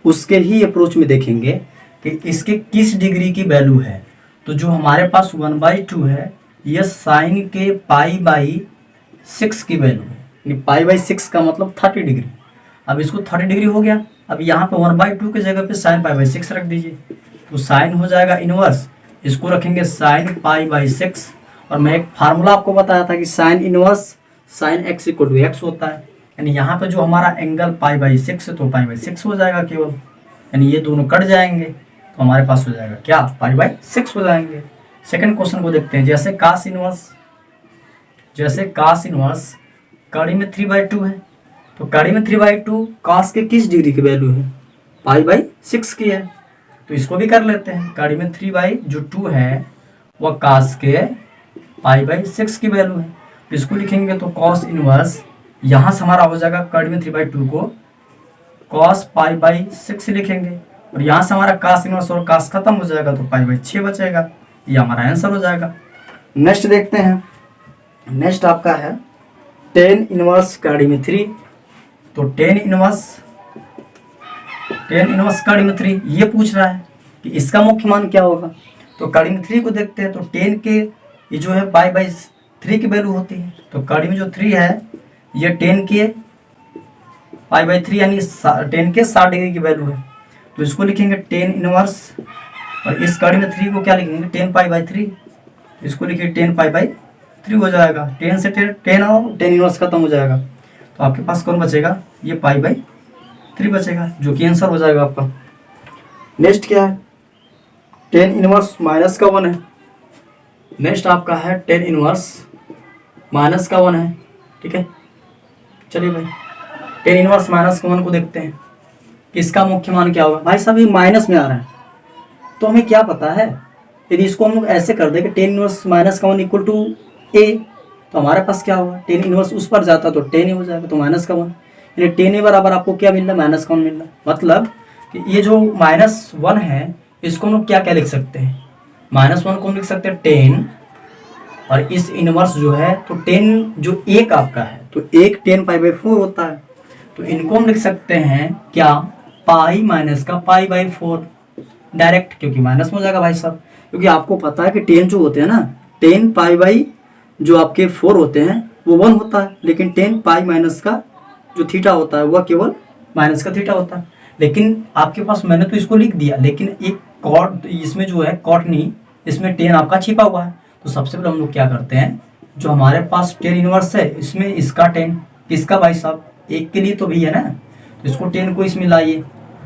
उसके ही अप्रोच में देखेंगे कि इसके किस डिग्री की वैल्यू है। तो जो हमारे पास 1/2 है यह साइन के π/6 की वैल्यू है, यानी π/6 का मतलब 30 डिग्री। अब इसको 30 डिग्री हो गया, अब यहाँ पे 1/2 की जगह पे साइन π/6 रख दीजिए, तो साइन हो जाएगा इनवर्स, इसको रखेंगे साइन π/6। और मैं एक फार्मूला आपको बताया था कि sine inverse sine x = x होता है, यानी यहाँ पे जो हमारा एंगल π/6 है तो π/6 हो जाएगा केवल, यानी ये दोनों कट जाएंगे तो हमारे पास हो जाएगा क्या, π/6 हो जाएंगे। सेकंड क्वेश्चन को देखते हैं। जैसे cos इनवर्स कड़ी में 3/2 है, तो कड़ी में 3/2 cos के किस डिग्री की वैल्यू है, π/6 की है, तो इसको भी कर लेते हैं। कड़ी में 3/2 है वह cos के π/6 की वैल्यू है, इसको लिखेंगे तो cos इनवर्स यहाँ से हमारा हो जाएगा कड़ी में 3/2 को cos π/6 लिखेंगे, और यहाँ से हमारा cos इनवर्स और cos खत्म हो जाएगा तो π/6 बचेगा, ये हमारा आंसर हो जाएगा। नेक्स्ट देखते हैं। नेक्स्ट आपका है tan इनवर्स कड़ी में 3, तो tan इनवर्स कड़ी में 3 ये पूछ रहा है कि इसका मुख्य मान क्या होगा। तो कड़ी में 3 को देखते हैं, तो tan के ये जो है π/3 की वैल्यू होती है, तो कड़ी में जो 3 है ये tan के π/3 यानी tan के 60 डिग्री की वैल्यू है, तो इसको लिखेंगे tan इनवर्स, और इस कड़ी में 3 को क्या लिखेंगे tan π/3, इसको लिखिए tan π/3 हो जाएगा। tan से tan और tan इनवर्स खत्म हो जाएगा, तो आपके पास कौन बचेगा, ये π/3 बचेगा, जो कि आंसर हो जाएगा आपका। नेक्स्ट क्या है, tan इनवर्स -1 है। नेक्स्ट आपका है tan इनवर्स -1 है, ठीक है। चलिए भाई tan इनवर्स -1 को देखते हैं कि इसका मुख्य मान क्या होगा। भाई साहब ये माइनस में आ रहा है, तो हमें क्या पता है, यदि इसको हम लोग ऐसे कर दें कि tan इनवर्स -1 = a, तो हमारे पास क्या होगा, tan इनवर्स उस पर जाता तो tan ही हो जाएगा, तो -1 यानी tan a बराबर आपको क्या मिल रहा है, -1 मिल रहा है। मतलब कि ये जो -1 है इसको हम लोग क्या क्या लिख सकते हैं, -1 को हम लिख सकते हैं tan, और इस इनवर्स जो है तो tan जो एक आपका है तो एक tan π/4 होता है, तो इनको हम लिख सकते हैं क्या, π-π/4 डायरेक्ट, क्योंकि माइनस में हो जाएगा भाई साहब, क्योंकि आपको पता है कि tan जो होते हैं ना, tan π/ जो आपके 4 होते हैं वो 1 होता है, लेकिन tan π- का जो थीटा होता है वह केवल माइनस का थीटा होता है। लेकिन आपके पास मैंने तो इसको लिख दिया, लेकिन एक कॉट इसमें जो है कॉटनी, इसमें tan आपका छिपा हुआ है, तो सबसे पहले हम लोग क्या करते हैं, जो हमारे पास tan इनवर्स है इसमें इसका tan किसका भाई साहब, एक के लिए तो भी है ना, तो इसको tan को इसमें लाइए,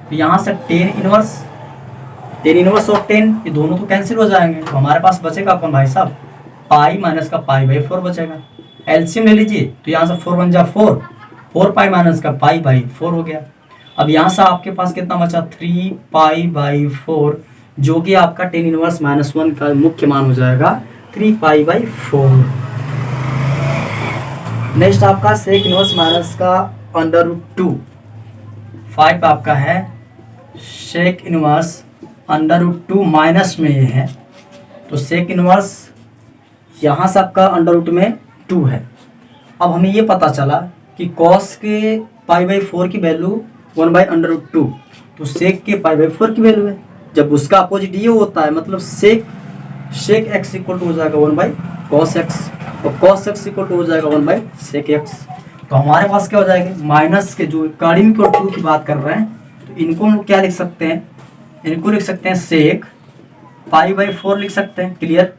तो यहाँ से tan इनवर्स और tan ये दोनों तो कैंसिल हो जाएंगे, तो हमारे पास बचेगा कौन भाई साहब, π- का π/4 बचेगा। एलसीएम ले लीजिए, तो यहाँ से 4 × 4, 4π- का π/4 हो गया। अब यहाँ से आपके पास कितना बचा, 3π/4, जो कि आपका tan इनवर्स -1 का मुख्य मान हो जाएगा 3π/4। नेक्स्ट आपका sec इनवर्स माइनस का √2, 5 आपका है sec इनवर्स √2 माइनस में ये है, तो sec इनवर्स यहाँ से आपका √2 में 2 है। अब हमें ये पता चला कि cos के π/4 की वैल्यू 1/√2, तो sec के π/4 की वैल्यू है, जब उसका अपोजिट ये होता है मतलब sec x = हो जाएगा 1/cos x, और cos x = हो जाएगा 1/sec x। तो हमारे पास क्या हो जाएगा, माइनस के जो कड़ी को 2 की बात कर रहे हैं, तो इनको हम क्या लिख सकते हैं, इनको लिख सकते हैं sec π/4 लिख सकते हैं, क्लियर।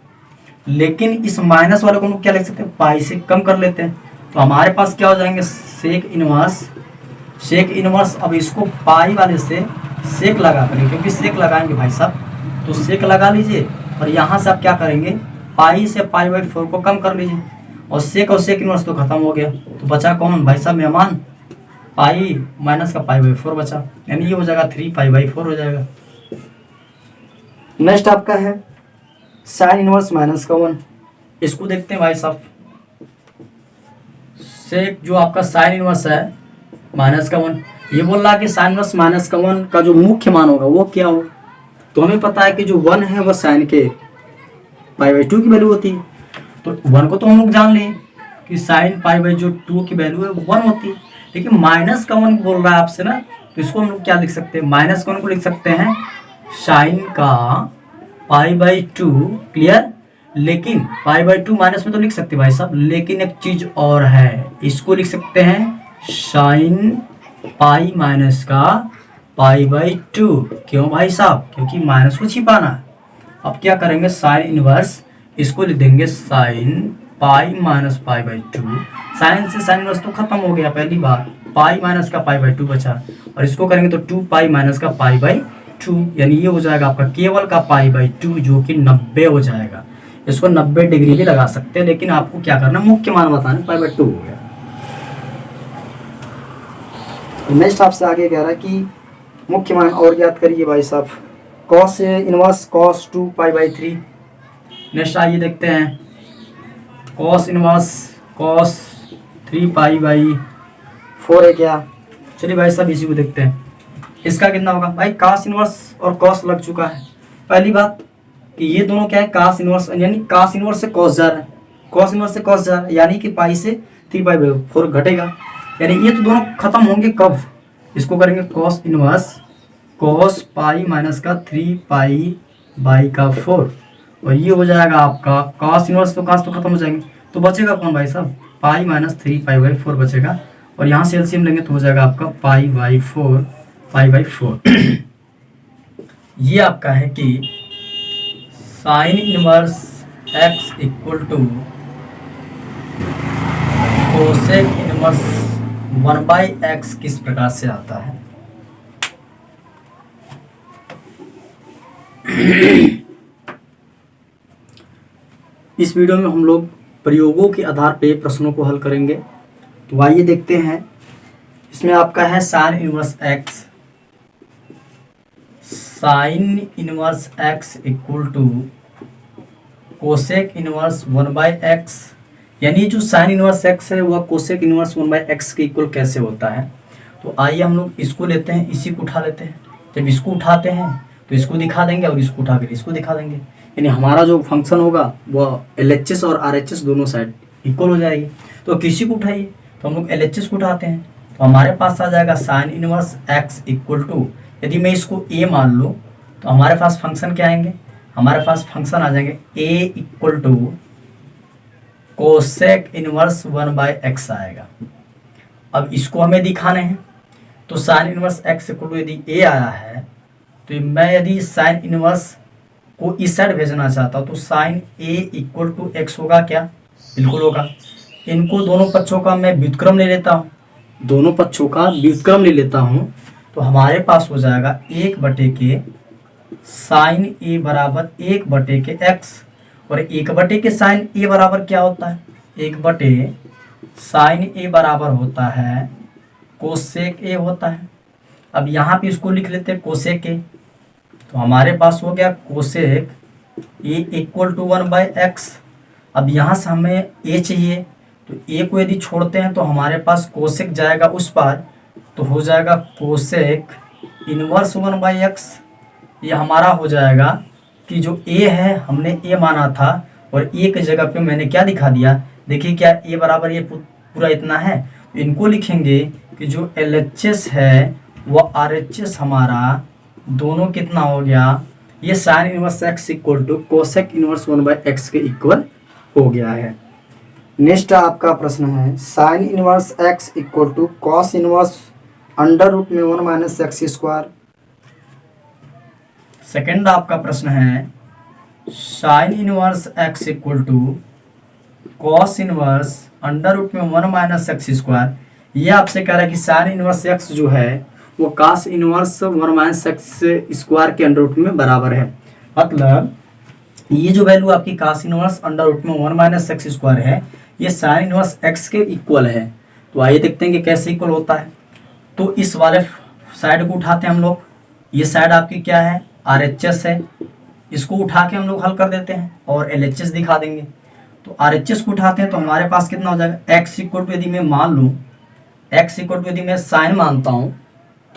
लेकिन इस माइनस वाले को हम क्या लिख सकते हैं, पाई से कम कर लेते हैं, तो हमारे पास क्या हो जाएंगे, sec इनवर्स। अब इसको पाई वाले से sec लगा करेंगे, क्योंकि sec लगाएंगे भाई साहब, तो sec लगा लीजिए, और यहाँ से आप क्या करेंगे, पाई से π/4 को कम कर लीजिए, और sec इनवर्स तो खत्म हो गया, तो बचा कौन भाई साहब मेहमान, पाई माइनस का π/4 बचा, यानी ये हो जाएगा 3π/4 हो जाएगा। नेक्स्ट आपका है sin इनवर्स -1, इसको देखते हैं भाई साहब। sec जो आपका sin इनवर्स है -1, ये बोल रहा है कि sin इनवर्स -1 का जो मुख्य मान होगा वो क्या हो, तो हमें पता है कि जो 1 है वह sin के π/2 की वैल्यू होती है, तो 1 को तो हम लोग जान लिए कि sin π/2 की वैल्यू है 1 होती है, लेकिन -1 बोल रहा है आपसे ना, तो इसको हम लोग क्या लिख सकते हैं, माइनस कौन को लिख सकते हैं, साइन का π/2। क्लियर। लेकिन π/2 माइनस में तो लिख सकते हैं भाई साहब, लेकिन एक चीज और है, इसको लिख सकते हैं साइन पाई माइनस का π/2। क्यों भाई साहब, क्योंकि माइनस को छिपाना है। अब क्या करेंगे, साइन इनवर्स इसको लिख देंगे साइन पाई माइनस π/2। साइन से साइन इनवर्स तो खत्म हो गया पहली बार, पाई माइनस का π/2 बचा, और इसको करेंगे तो 2 पाई माइनस का π/2, यानी ये हो जाएगा आपका केवल का π/2 जो कि 90 हो जाएगा। इसको 90 डिग्री भी लगा सकते हैं, लेकिन आपको क्या करना, मुख्य मान बताना। π/2 हो गया। नेक्स्ट आपसे आगे कह रहा है कि मुख्य मान और याद करिए भाई साहब, कॉस इनवर्स cos 2π/3। नेक्स्ट आइए देखते हैं, कॉस इनवर्स cos 3π/4 है क्या। चलिए भाई साहब इसी को देखते हैं, इसका कितना होगा भाई। cos इनवर्स और cos लग चुका है। पहली बात कि ये दोनों क्या है, cos इनवर्स, यानी cos इनवर्स से cos जा रहा है, cos इनवर्स से cos जा रहा है, यानी कि पाई से 3π/4 घटेगा, यानी ये तो दोनों खत्म होंगे कब, इसको करेंगे cos inverse cos pi minus का 3π/4, और ये हो जाएगा आपका cos इनवर्स, तो cos तो खत्म हो जाएंगे, तो बचेगा कौन भाई साहब, पाई माइनस 3π/4 बचेगा, और यहाँ से एलसीएम लेंगे तो हो जाएगा आपका पाई/4। ये आपका है कि sine inverse x equal to cosec inverse 1/x किस प्रकार से आता है। इस वीडियो में हम लोग प्रयोगों के आधार पे प्रश्नों को हल करेंगे। तो आइए देखते हैं, इसमें आपका है sine inverse x equal to cosec inverse 1/x, यानी जो साइन इनवर्स x है वह कोसेक इनवर्स 1/x के इक्वल कैसे होता है। तो आइए हम लोग इसको लेते हैं, इसी को उठा लेते हैं। जब इसको उठाते हैं तो इसको दिखा देंगे, और इसको उठा कर इसको दिखा देंगे, यानी हमारा जो फंक्शन होगा वह LHS और RHS दोनों साइड इक्वल हो जाएगी। तो किसी को उठाइए, तो हम लोग LHS को उठाते हैं, तो हमारे पास आ जाएगा sine inverse x equal to, यदि मैं इसको a मान लूँ तो हमारे पास फंक्शन क्या आएंगे, हमारे पास फंक्शन आ जाएंगे a equal to cosec inverse 1/x आएगा। अब इसको हमें दिखाने हैं, तो sine inverse x equal to यदि a आया है, तो मैं यदि साइन इनवर्स को इस साइड भेजना चाहता हूँ तो sine a equal to x होगा क्या, बिल्कुल होगा। इनको दोनों पक्षों का मैं व्युत्क्रम ले लेता हूँ, दोनों पक्षों का व्युत्क्रम ले लेता हूँ, तो हमारे पास हो जाएगा 1/के साइन a बराबर 1/के x, और 1/के साइन a बराबर क्या होता है, 1/के साइन a बराबर होता है कोसेक a होता है। अब यहाँ पे इसको लिख लेते हैं कोसेक a, तो हमारे पास हो गया cosec a equal to 1/x। अब यहाँ से हमें a चाहिए, तो a को यदि छोड़ते हैं तो हमारे पास कोसेक जाएगा उस पार, तो हो जाएगा कोसेक इनवर्स 1/x। ये हमारा हो जाएगा कि जो a है हमने a माना था, और a की जगह पे मैंने क्या दिखा दिया, देखिए क्या a बराबर ये पूरा इतना है, तो इनको लिखेंगे कि जो LHS है वह RHS हमारा दोनों कितना हो गया, ये sine inverse x equal to cosec inverse 1/x के इक्वल हो गया है। नेक्स्ट आपका प्रश्न है sine inverse x equal to cos inverse under root में 1 - x²। सेकेंड आपका प्रश्न है sine inverse x equal to cos inverse under root में 1 - x²। ये आपसे कह रहा है कि साइन इनवर्स x जो है वो कॉस इनवर्स 1 - x² के अंडर रूट में बराबर है। मतलब ये जो वैल्यू आपकी कॉस इनवर्स अंडर रूट में 1 - x² है, ये साइन इनवर्स x के इक्वल है। तो आइए देखते हैं कि कैसे इक्वल होता है। तो इस वाले साइड को उठाते हैं हम लोग, ये साइड आपकी क्या है, RHS है, इसको उठा के हम लोग हल कर देते हैं और LHS दिखा देंगे। तो RHS को उठाते हैं तो हमारे पास कितना हो जाएगा, x इक्वल टू यदि मैं मान लूँ, x इक्वल टू यदि मैं साइन मानता हूँ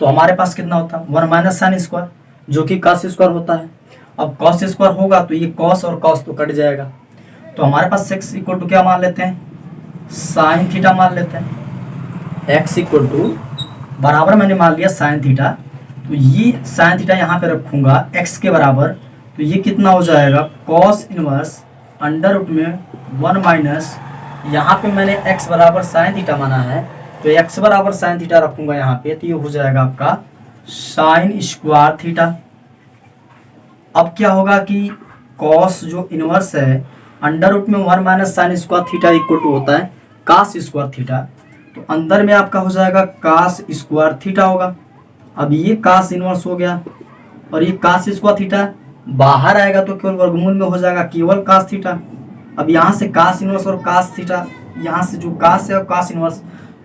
तो हमारे पास कितना होता है 1 - sin², जो कि cos² होता है। अब cos² होगा तो ये cos और cos तो कट जाएगा, तो हमारे पास x इक्वल टू क्या मान लेते हैं, sin थीटा मान लेते हैं। x इक्वल टू बराबर मैंने मान लिया साइन थीटा, तो ये साइन थीटा यहाँ पे रखूँगा x के बराबर, तो ये कितना हो जाएगा कॉस इनवर्स अंडर रूट में 1 माइनस, यहाँ पे मैंने x बराबर साइन थीटा माना है, तो x बराबर साइन थीटा रखूँगा यहाँ पे, तो ये हो जाएगा आपका साइन स्क्वायर थीटा। अब क्या होगा कि कॉस जो इनवर्स है अंडर रूट में 1 minus sine square theta equal to होता है कास स्क्वायर थीटा, तो अंदर में आपका हो जाएगा कास स्क्वायर थीटा होगा। अब ये कास इनवर्स हो गया और ये कास स्क्वायर थीटा बाहर आएगा तो केवल वर्गमूल में हो जाएगा केवल कास थीटा। अब यहाँ से कास इनवर्स और कास थीटा, यहाँ से जो कास है और कास इनवर्स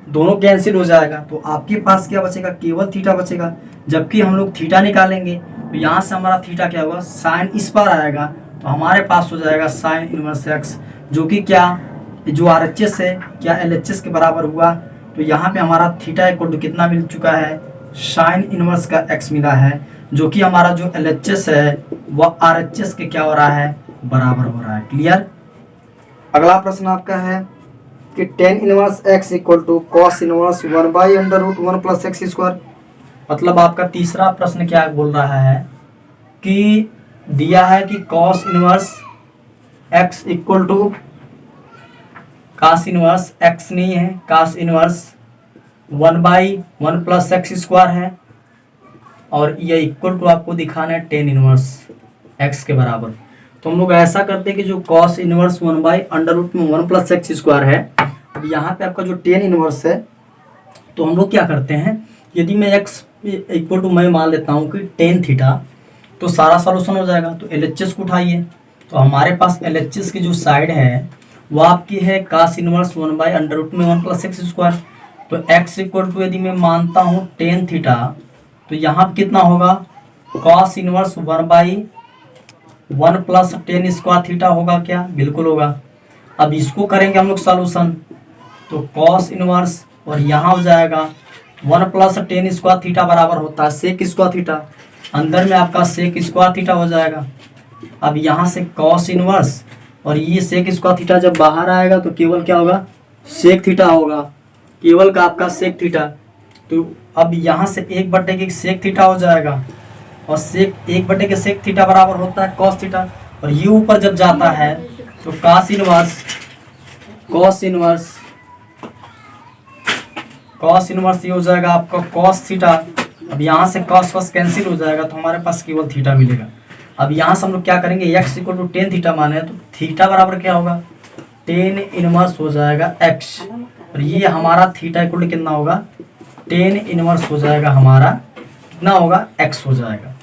दोनों कैंसिल हो जाएगा, तो आपके पास क्या बचेगा केवल थीटा बचेगा। जबकि हम लोग थीटा निकालेंगे तो यहाँ से हमारा थीटा क्या होगा साइन इस पर आएगा, तो हमारे पास हो जाएगा साइन इनवर्स एक्स, जो कि क्या जो RHS है क्या LHS के बराबर हुआ। तो यहाँ पे हमारा थीटा इक्वल टू कितना मिल चुका है साइन इनवर्स का x मिला है, जो कि हमारा जो LHS है वह RHS के क्या हो रहा है बराबर हो रहा है। क्लियर। अगला प्रश्न आपका है कि tan inverse x equal to cos inverse 1 by under root 1 plus x square. मतलब आपका तीसरा प्रश्न क्या बोल रहा है कि दिया है कि cos inverse x equal to cos inverse x नहीं है, cos inverse 1 by 1 plus x square है, और ये इक्वल टू आपको दिखाना है टेन इनवर्स x के बराबर। तो हम लोग ऐसा करते हैं कि जो cos inverse 1 by under root में 1 प्लस एक्स स्क्वायर है, अब यहाँ पे आपका जो टेन इनवर्स है, तो हम लोग क्या करते हैं यदि मैं x इक्वल टू मैं मान लेता हूँ कि टेन थीटा, तो सारा सॉल्यूशन हो जाएगा। तो LHS को उठाइए, तो हमारे पास LHS की जो साइड है वो आपकी है cos inverse 1 by under root में 1 प्लस एक्स स्क्वायर। तो x इक्वल टू यदि मैं मानता हूँ टेन थीटा, तो यहाँ कितना होगा cos inverse 1 by 1 plus ten square theta होगा क्या, बिल्कुल होगा। अब इसको करेंगे हम लोग सॉल्यूशन, तो कॉस इनवर्स और यहाँ हो जाएगा 1 प्लस टेन स्क्वायर थीटा बराबर होता है सेक स्क्वायर थीटा, अंदर में आपका सेक स्क्वायर थीटा हो जाएगा। अब यहाँ से कॉस इनवर्स और ये सेक स्क्वायर थीटा जब बाहर आएगा तो केवल क्या होगा सेक थीटा होगा, केवल का आपका सेक थीटा। तो अब यहाँ से 1/के सेक थीटा हो जाएगा, और सेक 1/के सेक थीटा बराबर होता है कॉस थीटा, और ये ऊपर जब जाता है तो कॉस इनवर्स ये हो जाएगा आपका कॉस थीटा। अब यहाँ से कॉस कैंसिल हो जाएगा, तो हमारे पास केवल थीटा मिलेगा। अब यहाँ से हम लोग क्या करेंगे x equal to tan theta माने, तो थीटा बराबर क्या होगा टेन इनवर्स हो जाएगा x, और ये हमारा थीटा इक्वल टू कितना होगा टेन इनवर्स हो जाएगा हमारा कितना होगा x हो जाएगा।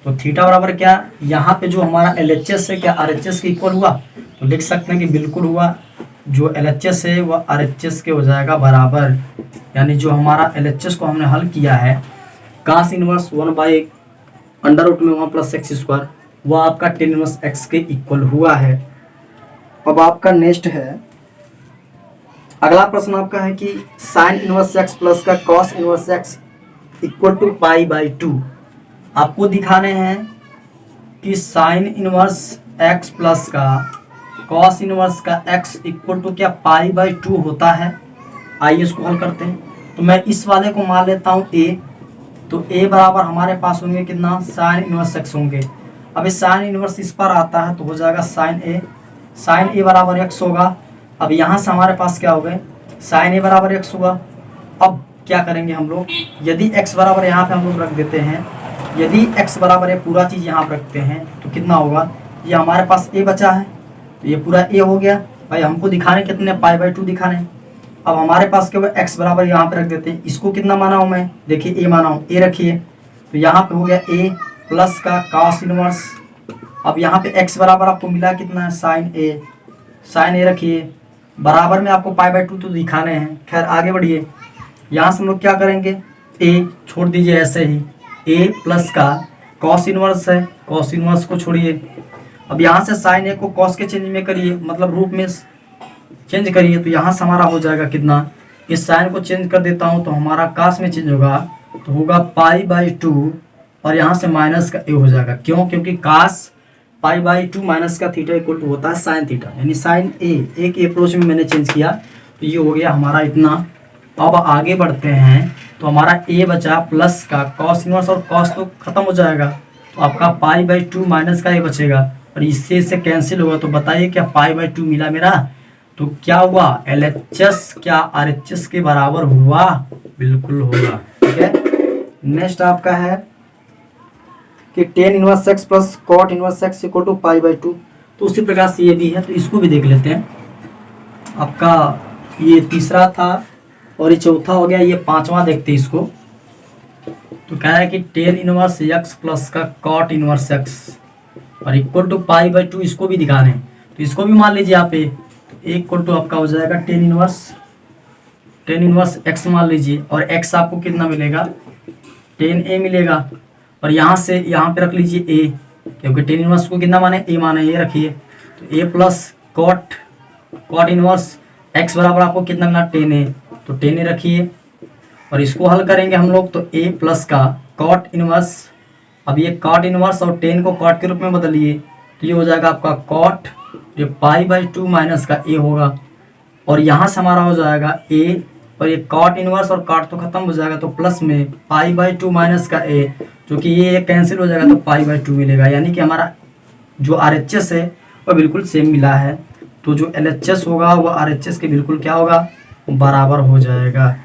तो थीटा बराबर क्या यहाँ पे जो हमारा LHS है क्या RHS के इक्वल हुआ, तो लिख सकते हैं कि बिल्कुल हुआ, जो LHS है वह RHS के हो जाएगा बराबर। यानी जो हमारा LHS को हमने हल किया है cos inverse 1 by under root में 1 प्लस एक्स स्क्वायर, वह आपका टेन इनवर्स x के इक्वल हुआ है। अब आपका नेक्स्ट है अगला प्रश्न आपका है कि साइन इनवर्स x प्लस का cos inverse x equal to pi by 2। आपको दिखाने हैं कि साइन इनवर्स x प्लस का कॉस इनवर्स का x इक्वल टू क्या पाई बाई 2 होता है। आइए इसको हल करते हैं। तो मैं इस वाले को मान लेता हूँ a, तो a बराबर हमारे पास होंगे कितना साइन इनवर्स x होंगे। अब इस साइन इनवर्स इस पर आता है तो हो जाएगा साइन a बराबर x होगा। अब यहाँ से हमारे पास क्या हो गए साइन a बराबर x होगा। अब क्या करेंगे हम लोग, यदि x बराबर यहाँ पे हम लोग रख देते हैं, यदि x बराबर है पूरा चीज़ यहाँ पर रखते हैं तो कितना होगा, ये हमारे पास a बचा है तो ये पूरा a हो गया। भाई हमको दिखाने कितने पाई बाई 2 दिखाने। अब हमारे पास क्या होगा x बराबर यहाँ पे रख देते हैं, इसको कितना माना हूँ मैं, देखिए a माना हूँ, a रखिए, तो यहाँ पे हो गया a प्लस का कॉस इनवर्स। अब यहाँ पे x बराबर आपको मिला कितना है साइन a रखिए, बराबर में आपको पाई बाई 2 तो दिखाने हैं। खैर आगे बढ़िए, यहाँ से हम लोग क्या करेंगे a छोड़ दीजिए ऐसे ही, a प्लस का कॉस इनवर्स है, कॉस इनवर्स को छोड़िए। अब यहाँ से साइन a को कॉस के चेंज में करिए, मतलब रूप में चेंज करिए, तो यहाँ से हमारा हो जाएगा कितना, इस साइन को चेंज कर देता हूँ तो हमारा कास में चेंज होगा, तो होगा पाई बाई 2 और यहाँ से माइनस का a हो जाएगा। क्यों, क्योंकि कास पाई बाई 2 माइनस का थीटा इक्वल टू होता है साइन थीटा, यानी साइन a एक अप्रोच में मैंने चेंज किया, तो ये हो गया हमारा इतना अब आगे बढ़ते हैं तो हमारा a बचा प्लस का कॉस इनवर्स, और कॉस तो खत्म हो जाएगा, तो आपका पाई/2 माइनस का a बचेगा, और इससे कैंसिल होगा। तो बताइए क्या पाई/2 मिला मेरा, तो क्या हुआ LHS क्या RHS के बराबर हुआ, बिल्कुल होगा। ठीक है, नेक्स्ट आपका है कि tan inverse x plus cot inverse x equal to पाई/2। तो उसी प्रकार से ये भी है, तो इसको भी देख लेते हैं। आपका ये तीसरा था और ये चौथा हो गया, ये पांचवा देखते हैं इसको। तो कह रहा है कि टेन इनवर्स एक्स प्लस का कॉट इनवर्स एक्स और इक्वल टू पाई/2, इसको भी दिखाने हैं। तो इसको भी मान लीजिए यहाँ पे, इक्वल टू आपका हो जाएगा टेन इनवर्स एक्स मान लीजिए, और एक्स आपको कितना मिलेगा 10a मिलेगा, और यहाँ से यहाँ पे रख लीजिए a, क्योंकि टेन इनवर्स को कितना माने a माने, ये रखिए। तो a plus cot inverse x बराबर आपको कितना मिला 10a, तो 10a रखिए, और इसको हल करेंगे हम लोग। तो a प्लस का कॉट इनवर्स, अब ये कॉट इनवर्स और 10 को कॉट के रूप में बदलिए, तो ये हो जाएगा आपका कॉट, ये पाई/2 माइनस का a होगा, और यहाँ से हमारा हो जाएगा a, और ये कॉट इनवर्स और कॉट तो खत्म हो जाएगा, तो प्लस में पाई/2 माइनस का a, जो कि ये कैंसिल हो जाएगा, तो पाई/2 मिलेगा। यानी कि हमारा जो RHS है वो बिल्कुल सेम मिला है, तो जो LHS होगा वो RHS के बिल्कुल क्या होगा, बराबर हो जाएगा।